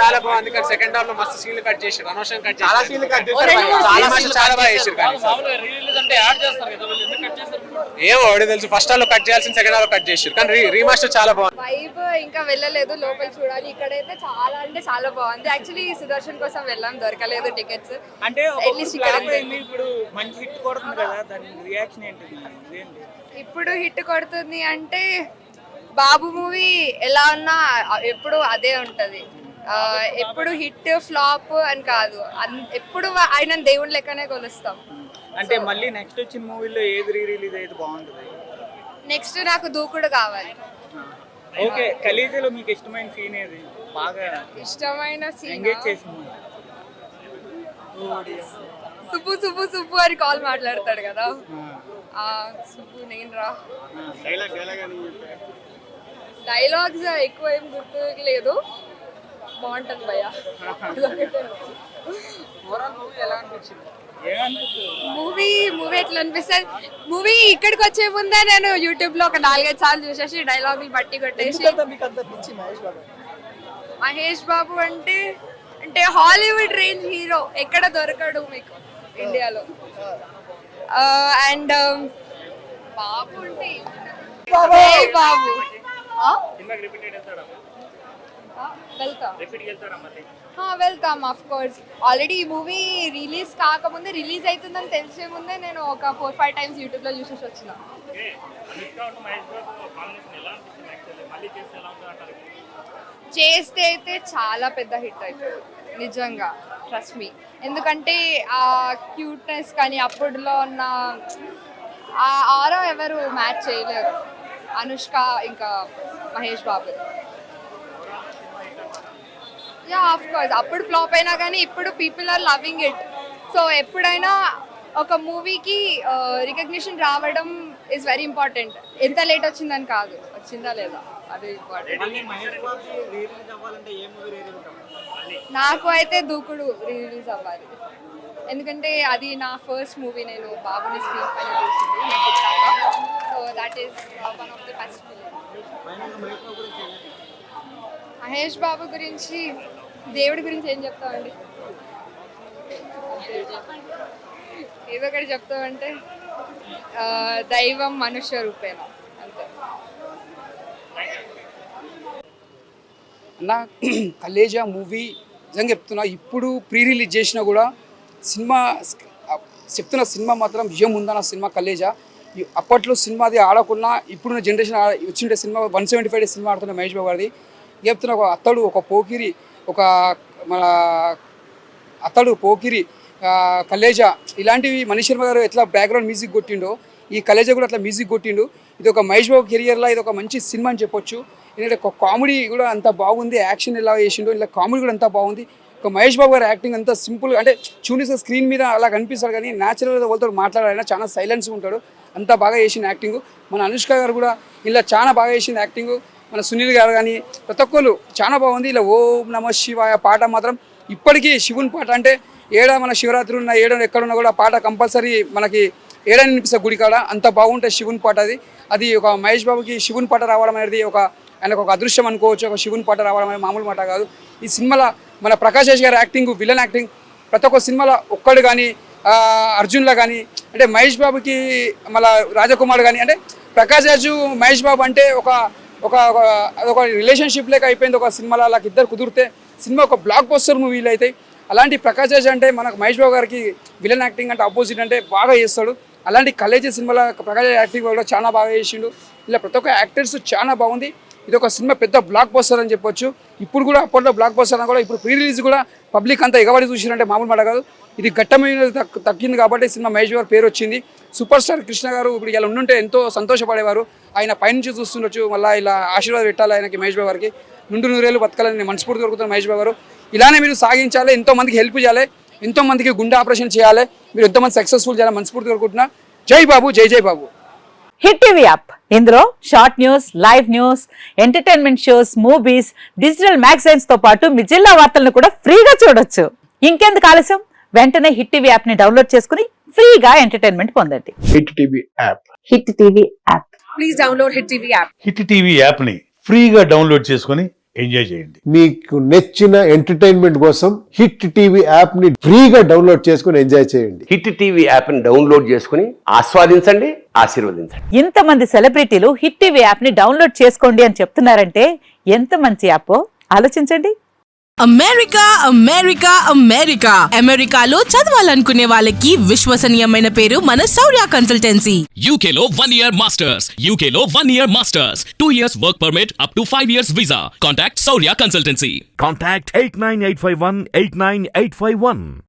చాలా బాగుంది కానీ సెకండ్ హాఫ్ లో మస్తు సీన్లు కట్ చేశారు, అనవసరం కట్ చాలా చేశారు. సీన్లు కట్ చాలా మస్తు చాలా బాగా చేశారు. ఏమో వాడు తెలుసు, ఫస్ట్ హాఫ్ లో కట్ చేయాల్సిన సెకండ్ హాఫ్ లో కట్ చేశారు, కానీ రీమాస్టర్ చాలా బాగుంది. వైబ్ ఇంకా వెళ్ళలేదు, లోపల చూడాలి. ఇక్కడైతే చాలా అంటే చాలా బాగుంది. యాక్చువల్లీ సుదర్శన్ కోసం వెళ్ళాం, దొరకలేదు టికెట్స్. అంటే అట్లీస్ట్ ఇక్కడ ఇప్పుడు మంచి హిట్ కొడుతుంది కదా, దాని రియాక్షన్ ఏంటిది? ఇప్పుడు హిట్ కొడుతుంది అంటే బాబు మూవీ ఎలా ఉన్నా ఎప్పుడు అదే ఉంటది. ఎప్పుడు హిట్ ఫ్లాప్ అని కాదు, ఎప్పుడు ఆయన దేవుడి లెక్కనే కొలుస్తాం. అంటే మళ్ళీ నెక్స్ట్ వచ్చిన మూవీలో ఏది రిలీజ్ అయితే బాగుంటుంది? నెక్స్ట్ నాకు దూకుడు కావాలి. ఓకే, కలేజీలో మీకు ఇష్టమైన సీన్ ఏది? బాగా ఇష్టమైన సీన్ ఎంగేజ్ చేసింది? సుబ్బు సుబ్బు సుబ్బు అని కాల్ మాట్లాడతాడు కదా, సుబ్బు నేను రా. డైలాగ్స్ ఎక్కువ ఏం గుర్తులేదు, బాగుంటుంది భయ్య. మూవీ ఎట్లా అనిపిస్తుంది? మూవీ ఇక్కడికి వచ్చే ముందే నేను యూట్యూబ్ లో ఒక 4-5 సార్లు చూసేసి డైలాగులు బట్టి కొట్టేసి. మహేష్ బాబు అంటే అంటే హాలీవుడ్ రేంజ్ హీరో, ఎక్కడ దొరకడు మీకు ఇండియాలో. అండ్ బాబు అంటే బాబు వెళ్తాం ఆఫ్ కోర్స్. ఆల్రెడీ ఈ మూవీ రిలీజ్ కాకముందే, రిలీజ్ అవుతుందని తెలిసే ముందే నేను ఒక 4-5 టైమ్స్ యూట్యూబ్ లో చూసేసి వచ్చిన. చేస్తే అయితే చాలా పెద్ద హిట్ అవుతుంది నిజంగా, ట్రస్ట్ మీ. ఎందుకంటే ఆ క్యూట్నెస్ కానీ అప్పుడులో ఉన్న ఆ ఆరో ఎవరు మ్యాచ్ చేయలేరు, అనుష్క ఇంకా Mahesh Babu. Yeah of course, అప్పుడు ఫ్లాప్ అయినా కానీ ఇప్పుడు people are loving it. So ఎప్పుడైనా ఒక మూవీకి రికగ్నిషన్ రావడం ఇస్ వెరీ ఇంపార్టెంట్. ఎంత లేట్ వచ్చిందని కాదు, వచ్చిందా లేదా అది ఇంపార్టెంట్. నాకు అయితే దూకుడు రిలీజ్ అవ్వాలి, ఎందుకంటే అది నా ఫస్ట్ మూవీ. నేను బాబుని స్క్రీన్ పైన చూసింది, so that is one of the best film. Mahesh Babu గురించి, దేవుడి గురించి ఏం చెప్తామండి? ఏదో ఒకటి చెప్తామంటే దైవం మనుష్య రూపేణ అంతే. నా కలేజా మూవీ నిజంగా చెప్తున్నా, ఇప్పుడు ప్రీ రిలీజ్ చేసినా కూడా సినిమా చెప్తున్న సినిమా మాత్రం విజయం ఉందన్న సినిమా కలేజా. అప్పట్లో సినిమాది ఆడకున్నా ఇప్పుడున్న జనరేషన్ వచ్చిండే సినిమా 175 డేస్ సినిమా ఆడుతున్న మహేష్ బాబు గారిది. చెప్తున్న ఒక అతడు, ఒక పోకిరి, ఒక మన అతడు పోకిరి, కలేజా, ఇలాంటివి మనీష్ శర్మ గారు ఎట్లా బ్యాక్గ్రౌండ్ మ్యూజిక్ కొట్టిండో ఈ కలేజా కూడా అట్లా మ్యూజిక్ కొట్టిండు. ఇది ఒక మహేష్ బాబు కెరియర్లో ఇది ఒక మంచి సినిమా అని చెప్పొచ్చు. ఎందుకంటే ఒక కామెడీ కూడా అంత బాగుంది, యాక్షన్ ఎలా చేసిండో ఇలా కామెడీ కూడా అంత బాగుంది. ఒక మహేష్ బాబు గారు యాక్టింగ్ అంతా సింపుల్, అంటే చూనిసే స్క్రీన్ మీద అలా కనిపిస్తాడు కానీ న్యాచురల్గా వాళ్ళతో మాట్లాడాలన్నా చాలా సైలెన్స్గా ఉంటాడు, అంతా బాగా చేసిన యాక్టింగ్. మన అనుష్క గారు కూడా ఇలా చాలా బాగా చేసింది యాక్టింగ్. మన సునీల్ గారు కానీ ప్రతి ఒక్కరు చాలా బాగుంది. ఇలా ఓం నమ శివాయ పాట మాత్రం ఇప్పటికీ శివుని పాట అంటే ఏడా మన శివరాత్రి ఉన్న ఏడా ఎక్కడున్నా కూడా పాట కంపల్సరీ మనకి ఏడా వినిపిస్తుంది గుడి కాడ, అంత బాగుంటుంది శివుని పాట. అది ఒక మహేష్ బాబుకి శివుని పాట రావడం అనేది ఒక ఆయనకు ఒక అదృష్టం అనుకోవచ్చు. ఒక శివుని పాట రావడం అనేది మామూలు మాట కాదు. ఈ సినిమాలో మన ప్రకాష్ రాజ్ గారి యాక్టింగ్, విలన్ యాక్టింగ్ ప్రతి ఒక్క సినిమాలో ఒక్కడు కానీ అర్జున్లా కానీ, అంటే మహేష్ బాబుకి మళ్ళీ రాజకుమార్ కానీ, అంటే ప్రకాష్ రాజు మహేష్ బాబు అంటే ఒక ఒక ఒక రిలేషన్షిప్ లేక అయిపోయింది ఒక సినిమాలో. వాళ్ళకి ఇద్దరు కుదిరితే సినిమా ఒక బ్లాక్ బస్టర్ మూవీలు అవుతాయి. అలాంటి ప్రకాష్ రాజ్ అంటే మనకు మహేష్ బాబు గారికి విలన్ యాక్టింగ్ అంటే ఆపోజిట్ అంటే బాగా చేస్తాడు. అలాంటి కలేజీ సినిమాలో ప్రకాష్ రాజ్ యాక్టింగ్ కూడా చాలా బాగా చేసిండు. ఇలా ప్రతి ఒక్క యాక్టర్స్ చాలా బాగుంది. ఇది ఒక సినిమా పెద్ద బ్లాక్ బస్టర్ అని చెప్పొచ్చు. ఇప్పుడు కూడా అప్పట్లో బ్లాక్ బస్టర్ అని కూడా ఇప్పుడు ప్రీ రిలీజ్ కూడా పబ్లిక్ అంతా ఎగబడి చూసిరంటే మామూలు మాట కాదు. ఇది ఘట్టమైన తగ్గింది కాబట్టి సినిమా మహేష్ గారు పేరు వచ్చింది. సూపర్ స్టార్ కృష్ణ గారు ఇప్పుడు ఇలా ఉండుంటే ఎంతో సంతోషపడేవారు. ఆయన పైనుంచి చూస్తుండొచ్చు, మళ్ళీ ఇలా ఆశీర్వాదం పెట్టాలి ఆయనకి, మహేష్ బాబు గారికి 100 బతకాలని మనస్ఫూర్తి దొరుకుతున్న మహేష్ బాబు గారు. ఇలానే మీరు సాగించాలి, ఎంతోమందికి హెల్ప్ చేయాలి, ఎంతోమందికి గుండె ఆపరేషన్ చేయాలి, మీరు ఎంతోమంది సక్సెస్ఫుల్ చేయాలి మనస్ఫూర్తి దొరుకుతున్నా. జై బాబు, జై జై బాబు. హిట్ టీవీ యాప్, ఇందులో short news, live news, entertainment shows, movies, digital magazines తో పాటు మీ జిల్లా వార్తలను కూడా ఫ్రీగా చూడొచ్చు. ఇంకెందుకు ఆలస్యం, వెంటనే హిట్ టీవీ యాప్ ని డౌన్లోడ్ చేసుకుని ఫ్రీగా ఎంటర్టైన్మెంట్ పొందండి. Hit TV app. Hit TV app. Please download hit TV app. Hit TV app ని ఫ్రీగా డౌన్లోడ్ చేసుకుని ఎంజాయ్ చేయండి. మీకు నచ్చిన ఎంటర్టైన్మెంట్ కోసం హిట్ టీవీ యాప్ ని ఫ్రీగా డౌన్లోడ్ చేసుకుని ఎంజాయ్ చేయండి. హిట్ టీవీ యాప్ ని డౌన్లోడ్ చేసుకుని ఆస్వాదించండి, ఆశీర్వదించండి. ఇంతమంది సెలబ్రిటీలు హిట్ టీవీ యాప్ ని డౌన్లోడ్ చేసుకోండి అని చెప్తున్నారంటే ఎంత మంచి యాప్ ఆలోచించండి. అమెరికా అమెరికా అమెరికా అమెరికాలో చదవాలనుకునే వాళ్ళకి విశ్వసనీయమైన పేరు మన శౌర్య కన్సల్టెన్సీ. UK లో 1 year masters, UK లో 1 year masters, 2 years work permit up to 5 years visa. Contact Saurya Consultancy. Contact 89851 89851.